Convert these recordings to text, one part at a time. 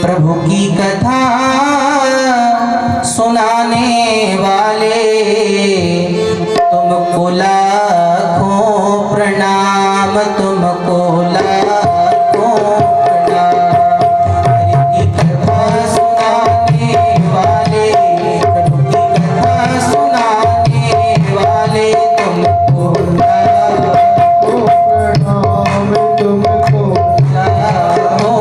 प्रभु की कथा सुनाने वाले तुमको लाखों प्रणाम, तुमको लाखों प्रणाम। हरि की कथा सुनाने वाले, प्रभु की कथा सुनाने वाले तुमको लाखों प्रणाम, तुमको लाखों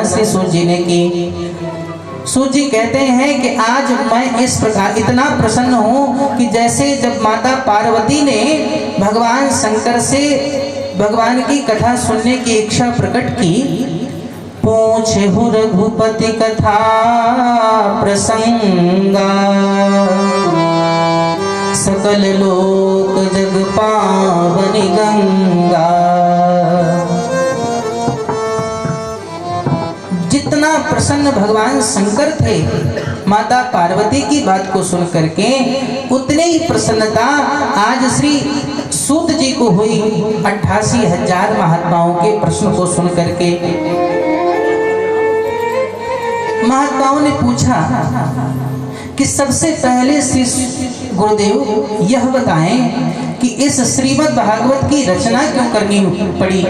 श्री सूर्य जी ने की। सूर्य जी कहते हैं कि आज मैं इस प्रकार इतना प्रसन्न हूँ कि जैसे जब माता पार्वती ने भगवान शंकर से भगवान की कथा सुनने की इच्छा प्रकट की, पूछे रघुपति कथा प्रसंगा, सकल लोक जग पावनी गंगा। जितना प्रसन्न भगवान शंकर थे माता पार्वती की बात को सुन करके, उतने ही प्रसन्नता आज श्री सूत जी को हुई 88,000 महात्माओं के प्रश्न को सुन करके। महात्माओं ने पूछा कि सबसे पहले श्री गुरुदेव यह बताएं कि इस श्रीमद् भागवत की रचना क्यों करनी पड़ी।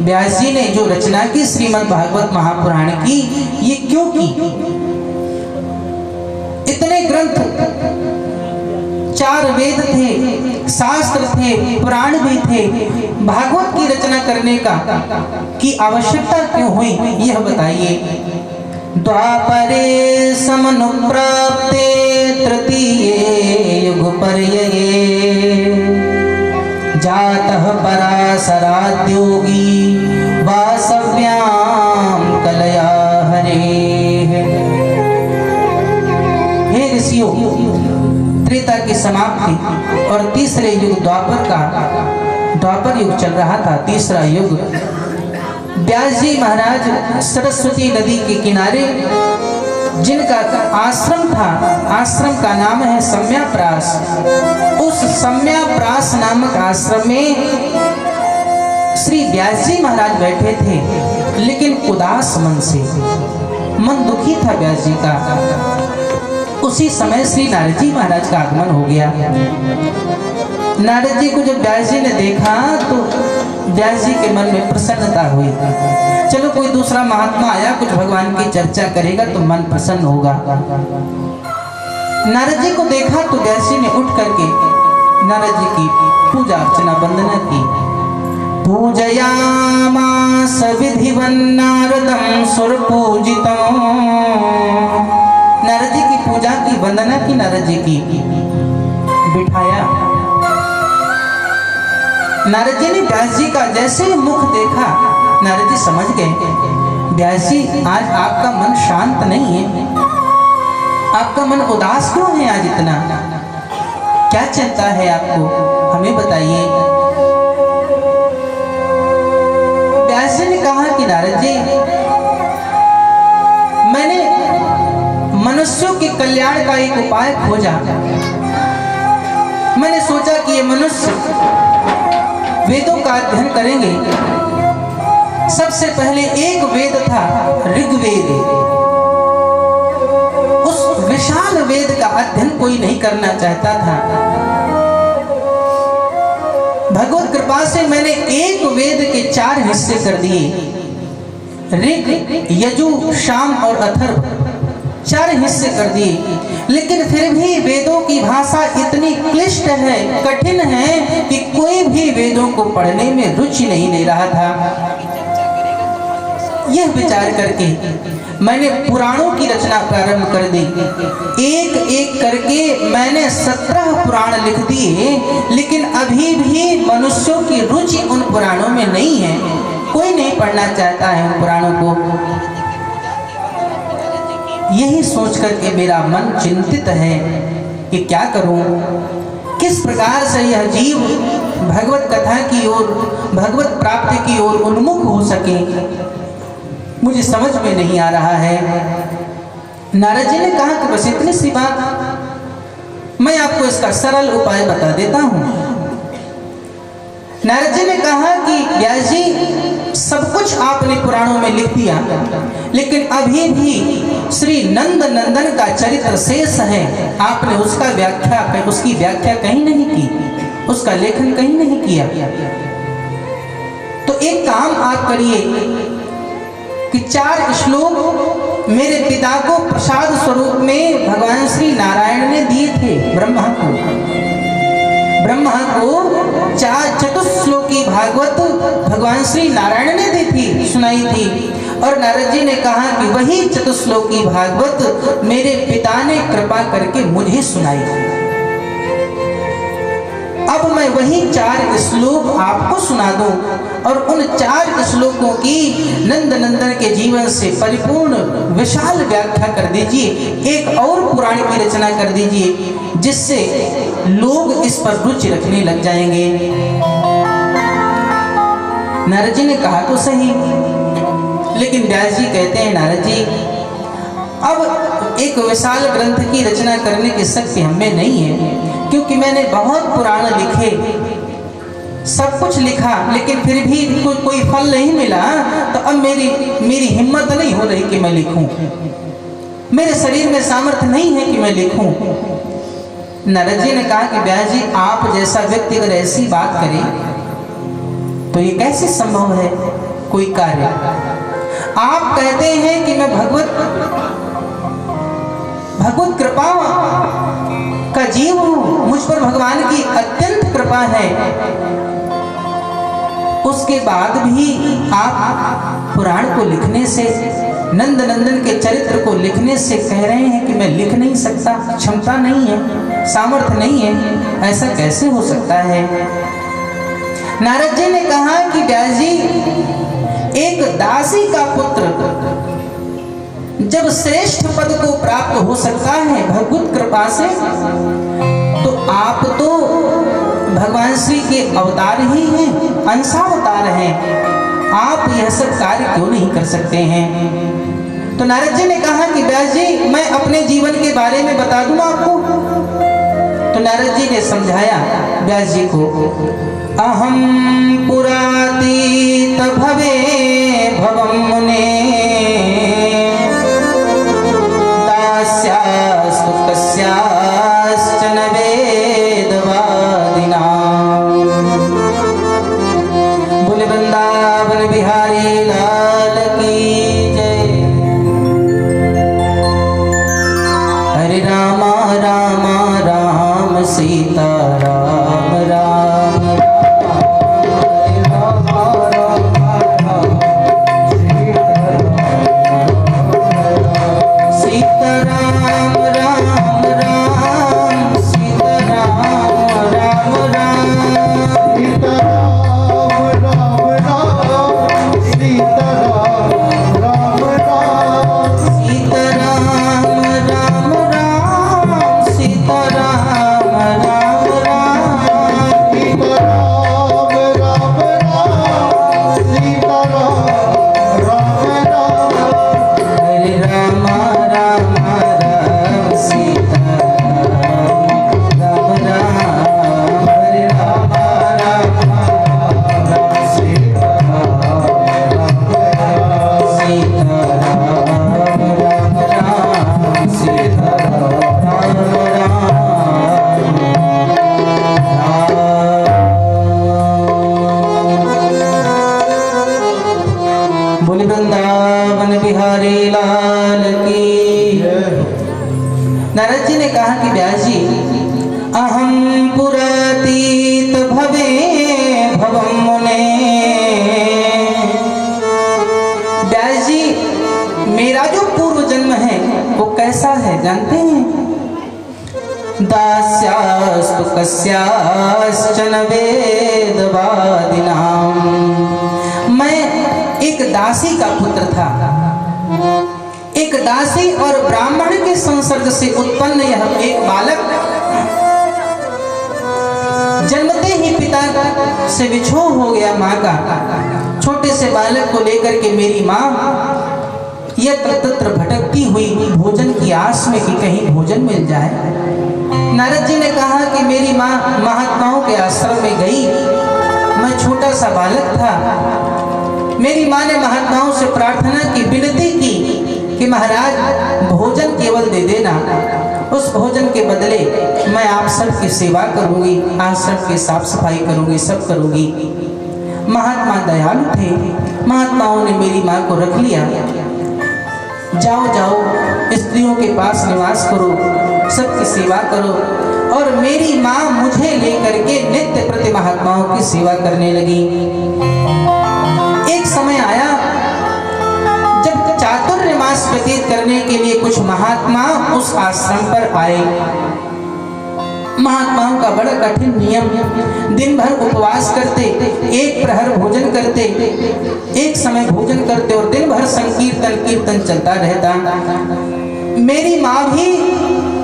व्यास जी ने जो रचना की श्रीमद् भागवत महापुराण की, ये क्यों की। इतने ग्रंथ, 4 वेद थे, शास्त्र थे, पुराण भी थे, भागवत की रचना करने की आवश्यकता क्यों हुई, यह बताइए। द्वापरे समनुप्राप्ते तृतीये युगपर्यये, जातः पराशराद्योगी वासव्यां कलया हरेः। हे ऋषियों, त्रेता की समाप्ति और तीसरे युग द्वापर युग चल रहा था। तीसरा युग व्यास जी महाराज सरस्वती नदी के किनारे जिनका आश्रम था, आश्रम का नाम है सम्याप्रास। उस सम्याप्रास नामक आश्रम में श्री व्यास जी महाराज बैठे थे, लेकिन उदास मन से, मन दुखी था व्यास जी का। उसी समय श्री नारद जी महाराज का आगमन हो गया। नारद जी को जब व्यास जी ने देखा तो व्यास जी के मन में प्रसन्नता हुई। चलो कोई दूसरा महात्मा आया, कुछ भगवान की चर्चा करेगा तो मन प्रसन्न होगा। नारद जी को देखा तो व्यास जी ने उठ करके नारद जी की पूजा अर्चना वंदना की। पूजयामास विधिवन् नारदं सुरपूजितं। नारद जी की पूजा की, वंदना की नारद जी की। बिठाया। नारद जी ने व्यास जी का जैसे ही मुख देखा, नारद जी समझ गए व्यास जी आज आपका मन शांत नहीं है, आपका मन उदास क्यों है आज इतना, क्या चिंता है आपको, हमें बताइए। व्यास जी ने कहा कि नारद जी, मैंने मनुष्यों के कल्याण का एक उपाय खोजा। मैंने सोचा कि ये मनुष्य वेदों का अध्ययन करेंगे। सबसे पहले एक वेद था ऋग्वेद। उस विशाल वेद का अध्ययन कोई नहीं करना चाहता था। भगवत कृपा से मैंने एक वेद के 4 हिस्से कर दिए, ऋग, यजु, साम और अथर्व, 4 हिस्से कर दिए। लेकिन फिर भी वेदों की भाषा इतनी क्लिष्ट है, कठिन है कि कोई भी वेदों को पढ़ने में रुचि नहीं ले रहा था। यह विचार करके मैंने पुराणों की रचना प्रारंभ कर दी। एक एक करके मैंने 17 पुराण लिख दिए, लेकिन अभी भी मनुष्यों की रुचि उन पुराणों में नहीं है। कोई नहीं पढ़ना चाहता है उन पुराणों को। यही सोच करके मेरा मन चिंतित है कि क्या करूं, किस प्रकार से यह जीव भगवत कथा की ओर, भगवत प्राप्ति की ओर उन्मुख हो सके, मुझे समझ में नहीं आ रहा है। नारद जी ने कहा कि बस इतनी सी बात, मैं आपको इसका सरल उपाय बता देता हूं। नारद जी ने कहा कि व्यास जी, सब कुछ आपने पुराणों में लिख दिया, लेकिन अभी भी श्री नंद नंदन का चरित्र शेष है। आपने उसकी व्याख्या कहीं नहीं की, उसका लेखन कहीं नहीं किया। तो एक काम आप करिए कि 4 श्लोक मेरे पिता को प्रसाद स्वरूप में भगवान श्री नारायण ने दिए थे। ब्रह्मा को 4 चतुश्लोकी भागवत भगवान श्री नारायण ने दी थी, सुनाई थी। और नारद जी ने कहा कि वही चतुश्लोकी भागवत मेरे पिता ने कृपा करके मुझे सुनाई। अब मैं वही 4 श्लोक आपको सुना दूं और उन 4 श्लोकों की नंद नंदन के जीवन से परिपूर्ण विशाल व्याख्या कर दीजिए, एक और पुराण की रचना कर दीजिए, जिससे लोग इस पर रुचि रखने लग जाएंगे। नारद जी ने कहा तो सही, लेकिन व्यास जी कहते हैं नारद जी अब एक विशाल ग्रंथ की रचना करने की शक्ति हमें नहीं है, क्योंकि मैंने बहुत पुराण लिखे, सब कुछ लिखा, लेकिन फिर भी कोई फल नहीं मिला। तो अब मेरी हिम्मत नहीं हो रही कि मैं लिखूं, मेरे शरीर में सामर्थ्य नहीं है कि मैं लिखूं। नारद जी ने कहा कि व्यास जी आप जैसा व्यक्ति अगर ऐसी बात करे तो ये कैसे संभव है कोई कार्य। आप कहते हैं कि मैं भगवत कृपा का जीव हूं, मुझ पर भगवान की अत्यंत कृपा है, उसके बाद भी आप पुराण को लिखने से, नंद नंदन के चरित्र को लिखने से कह रहे हैं कि मैं लिख नहीं सकता, क्षमता नहीं है, सामर्थ्य नहीं है, ऐसा कैसे हो सकता है। नारद जी ने कहा कि व्यास जी एक दासी का पुत्र जब श्रेष्ठ पद को प्राप्त हो सकता है भगवत कृपा से, तो आप तो भगवान श्री के अवतार ही हैं, अंशावतार हैं, आप यह सब कार्य क्यों नहीं कर सकते हैं। तो नारद जी ने कहा कि व्यास जी मैं अपने जीवन के बारे में बता दूं आपको। तो नारद जी ने समझाया व्यास जी को, अहम पुरातीत भवे भवम मुने दास्यास्तु कस्याश्चन वेदवादिनां। बोले वृंदावन बिहारी लाल की जय। हरे रामा रामा राम सीता राम राम वृंदावन बिहारी लाल की। नारद जी ने कहा कि व्यास जी अहम पुरातीत भवे भवम मुने। व्यास जी मेरा जो पूर्व जन्म है वो कैसा है जानते हैं। दास्यास्तु कस्याश्चन वेदवादिनां। मैं एक दासी का पुत्र था। एक दासी और ब्राह्मण के संसर्ग से उत्पन्न यह एक बालक जन्मते ही पिता से विछोह हो गया माँ का। छोटे से बालक को लेकर के मेरी माँ यत्र तत्र भटकती हुई भोजन की आस में कि कहीं भोजन मिल जाए। नारद जी ने कहा कि मेरी माँ महात्माओं के आश्रम में गई। मैं छोटा सा बालक था। मेरी माँ ने महात्माओं से प्रार्थना की, विनती की कि महाराज भोजन केवल दे देना, उस भोजन के बदले मैं आप सबकी सेवा करूंगी, आश्रम की साफ सफाई करूंगी, सब करूंगी। महात्मा दयालु थे। महात्माओं ने मेरी माँ को रख लिया। जाओ जाओ स्त्रियों के पास निवास करो, सबकी सेवा करो। और मेरी माँ मुझे लेकर के नित्य प्रति महात्माओं की सेवा करने लगी। एक समय आया करने के लिए कुछ महात्मा उस आश्रम पर आए। महात्माओं का बड़ा कठिन नियम, दिन भर उपवास करते, एक प्रहर भोजन करते, एक समय भोजन करते और दिन भर संकीर्तन कीर्तन चलता रहता। मेरी माँ भी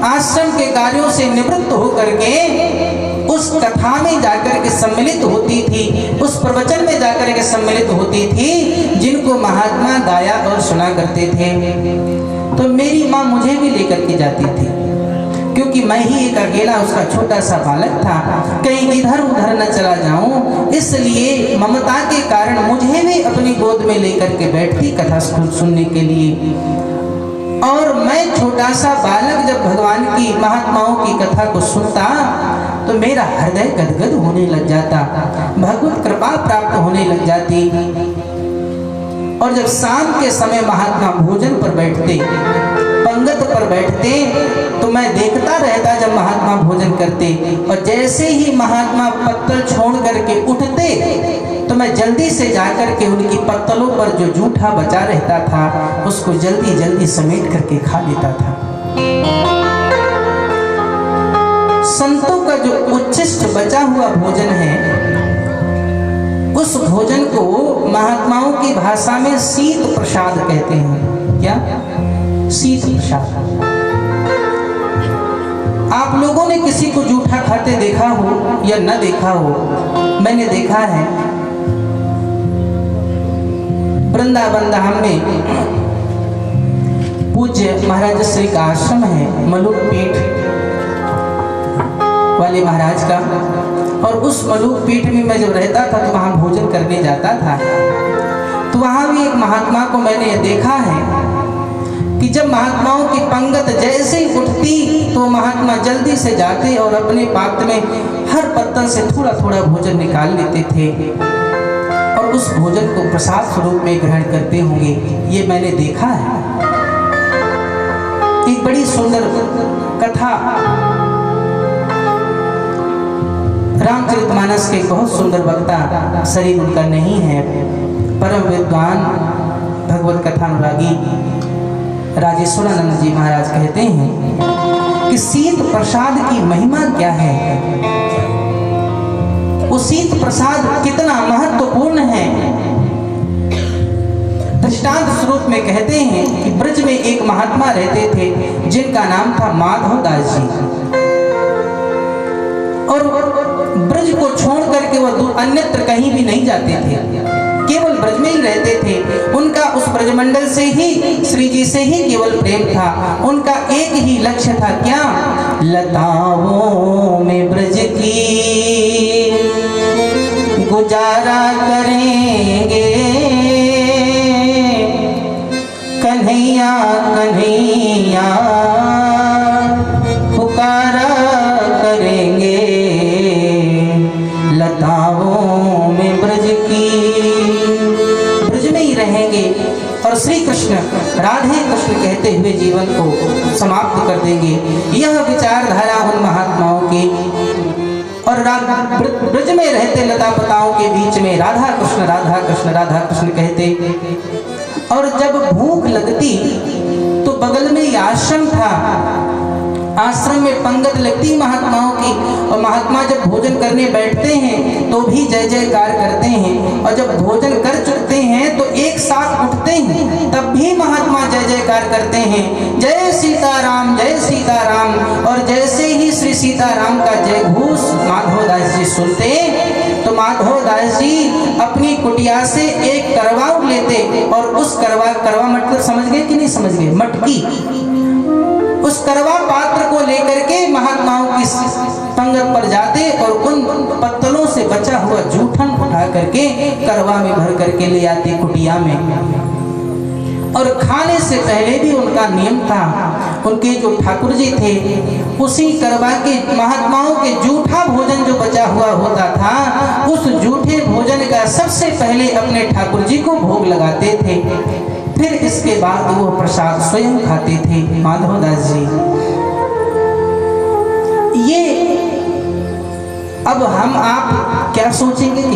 आश्रम के कार्यों से निवृत्त होकर के उस कथा में जाकर के सम्मिलित होती थी, उस प्रवचन में जाकर के सम्मिलित होती थी जिनको महात्मा गाया और सुना करते थे। तो मेरी माँ मुझे भी लेकर के जाती थी, क्योंकि मैं ही एक अकेला उसका छोटा सा बालक था, कहीं इधर उधर न चला जाऊं, इसलिए ममता के कारण मुझे भी अपनी गोद में लेकर के बैठती कथा सुनने के लिए। और मैं छोटा सा बालक जब भगवान की महात्माओं की कथा को सुनता तो मेरा हृदय गदगद होने लग जाता, भगवत कृपा प्राप्त होने लग जाती। और जब शाम के समय महात्मा भोजन पर बैठते, पंगत पर बैठते, तो मैं देखता रहता जब महात्मा भोजन करते, और जैसे ही महात्मा पत्तल छोड़ करके उठते तो मैं जल्दी से जाकर के उनकी पत्तलों पर जो जूठा बचा रहता था उसको जल्दी जल्दी समेट करके खा लेता था। संतों का जो उच्छिष्ट बचा हुआ भोजन है, उस भोजन को महात्माओं की भाषा में शीत प्रसाद कहते हैं। क्या? शीत प्रसाद। आप लोगों ने किसी को जूठा खाते देखा हो या न देखा हो, मैंने देखा है। वृंदावन धाम में पूज्य महाराज श्री का आश्रम है, मलुक पीठ वाले महाराज का, और उस मलुक पीठ में मैं जब रहता था तो वहां भोजन करने जाता था। तो वहां भी एक महात्मा को मैंने देखा है कि जब महात्माओं की पंगत जैसे ही उठती तो महात्मा जल्दी से जाते और अपने पात्र में हर पत्तल से थोड़ा थोड़ा भोजन निकाल लेते थे और उस भोजन को प्रसाद स्वरूप में ग्रहण करते होंगे, ये मैंने देखा है। एक बड़ी सुंदर कथा रामचरितमानस के बहुत सुंदर वक्ता, शरीर उनका नहीं है, परम विद्वान भगवत कथा अनुरागी राजेश्वरानंद जी महाराज कहते हैं कि शीत प्रसाद की महिमा क्या है, वो शीत प्रसाद कितना महत्वपूर्ण है। दृष्टांत स्वरूप में कहते हैं कि ब्रज में एक महात्मा रहते थे जिनका नाम था माधव दास जी, और ब्रज को छोड़ करके वह अन्यत्र कहीं भी नहीं जाते थे, केवल ब्रज में ही रहते थे। उनका उस ब्रजमंडल से ही, श्री जी से ही केवल प्रेम था। उनका एक ही लक्ष्य था, क्या? लताओं में ब्रज की गुजारा करेंगे, कन्हैया कन्हैया पुकारा करेंगे, लताओं में ब्रज की, ब्रज में ही रहेंगे और श्री कृष्ण राधे कृष्ण कहते हुए जीवन को समाप्त कर देंगे। यह विचारधारा उन महात्माओं की। और ब्रज में रहते लता पताओं के बीच में राधा कृष्ण राधा कृष्ण राधा कृष्ण कहते। और जब भूख लगती तो बगल में ही आश्रम था, आश्रम में पंगत लगती महात्माओं की, और महात्मा जब भोजन करने बैठते हैं तो भी जय जयकार करते हैं, और जब भोजन कर चुकते हैं तो एक साथ उठते हैं तब भी महात्मा जय जयकार करते हैं, जय सीताराम जय सीताराम। और जैसे ही श्री सीताराम का जय घोष माधव दास जी सुनते तो माधव दास जी अपनी कुटिया से एक करवा लेते, और उस करवा मतलब समझ गए कि नहीं समझ गए, मटकी, उस करवा पात्र को लेकर के महात्माओं की पंगत पर जाते और उन पत्तलों से बचा हुआ जूठन उठा करके करवा में भर करके ले आते कुटिया में। और खाने से पहले भी उनका नियम था, उनके जो ठाकुर जी थे उसी करवा के महात्माओं के जूठा भोजन जो बचा हुआ होता था, उस जूठे भोजन का सबसे पहले अपने ठाकुर जी को भोग लगाते थे, फिर इसके बाद वो प्रसाद स्वयं खाते थे माधव दास जी। ये अब हम आप क्या सोचेंगे कि